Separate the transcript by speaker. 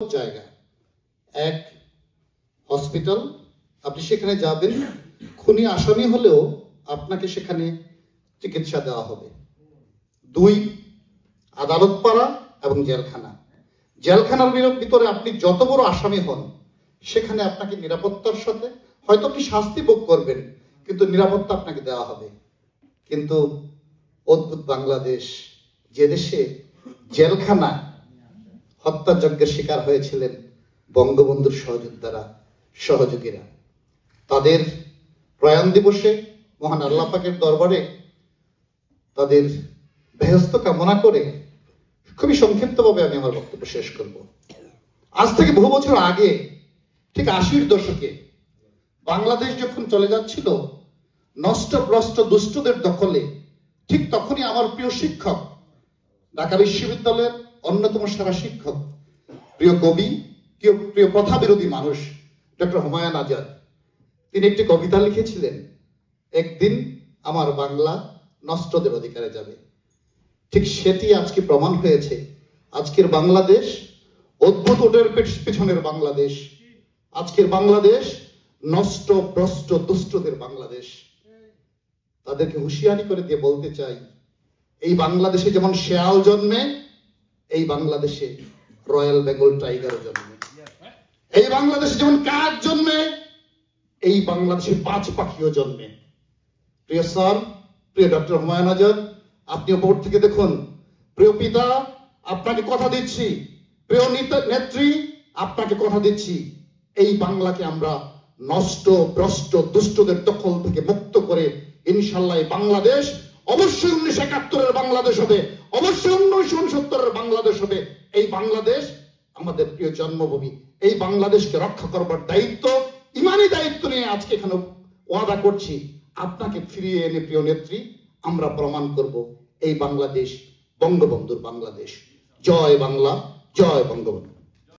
Speaker 1: জায়গা, এক হসপিটাল, আপনি সেখানে যাবেন, খুনি আসামি হলেও আপনাকে সেখানে চিকিৎসা দেওয়া হবে। দুই, আদালত পাড়া এবং জেলখানা। জেলখানার ভিতরে আপনি যত বড় আসামি হন, সেখানে আপনাকে নিরাপত্তার সাথে হয়তো আপনি শাস্তি ভোগ করবেন, কিন্তু নিরাপত্তা আপনাকে দেওয়া হবে। কিন্তু অদ্ভুত বাংলাদেশ, যে দেশে জেলখানা হত্যাযজ্ঞের শিকার হয়েছিলেন বঙ্গবন্ধুর সহযোগীরা, তাদের প্রয়াণ দিবসে মহান আল্লাহ পাকের দরবারে তাদের বেহেশত কামনা করে খুবই সংক্ষিপ্তভাবে আমি আমার বক্তব্য শেষ করব। আজ থেকে বহু বছর আগে, ঠিক 80-র দশকে বাংলাদেশ যখন চলে যাচ্ছিল নষ্ট ভ্রষ্ট দুষ্টদের দখলে, ঠিক তখনই আমার প্রিয় শিক্ষক, ঢাকা বিশ্ববিদ্যালয়ের অন্যতম সেরা শিক্ষক, প্রিয় কবি, প্রিয় প্রথা বিরোধী মানুষ ডক্টর হুমায়ুন আজাদ, তিনি একটি কবিতা লিখেছিলেন, একদিন আমার বাংলা নষ্টদের অধিকারে যাবে। ঠিক সেটি আজকে প্রমাণ হয়েছে। আজকের বাংলাদেশ অদ্ভুত ওটের পিছনের বাংলাদেশ। আজকের বাংলাদেশ নষ্ট ভ্রষ্ট দুষ্টদের বাংলাদেশ। তাদেরকে হুঁশিয়ারি করে দিয়ে বলতে চাই, এই বাংলাদেশে যেমন শেয়াল জন্মে, এই বাংলাদেশে রয়্যাল বেঙ্গল টাইগার জন্মে। এই বাংলাদেশে যেমন কাক জন্মে, এই বাংলাদেশে বাজ পাখিও জন্মে। প্রিয় স্যার, প্রিয় ডক্টর হুমায়ুন আজাদ, আপনিও বোর্ড থেকে দেখুন। প্রিয় পিতা, আপনাকে কথা দিচ্ছি, প্রিয় নেত্রী, আপনাকে কথা দিচ্ছি, এই বাংলাকে আমরা নষ্ট ভ্রষ্ট দুষ্টদের দখল থেকে মুক্ত করে ইনশাল্লাহ বাংলাদেশ অবশ্যই 1971-এর বাংলাদেশ হবে, অবশ্যই 1969-এর বাংলাদেশ হবে। এই বাংলাদেশ আমাদের প্রিয় জন্মভূমি। এই বাংলাদেশকে রক্ষা করবার দায়িত্ব, ইমানি দায়িত্ব নিয়ে আজকে এখানে ওয়াদা করছি। আপনাকে ফিরিয়ে এনে প্রিয় নেত্রী আমরা প্রমাণ করব এই বাংলাদেশ বঙ্গবন্ধুর বাংলাদেশ। জয় বাংলা, জয় বঙ্গবন্ধু।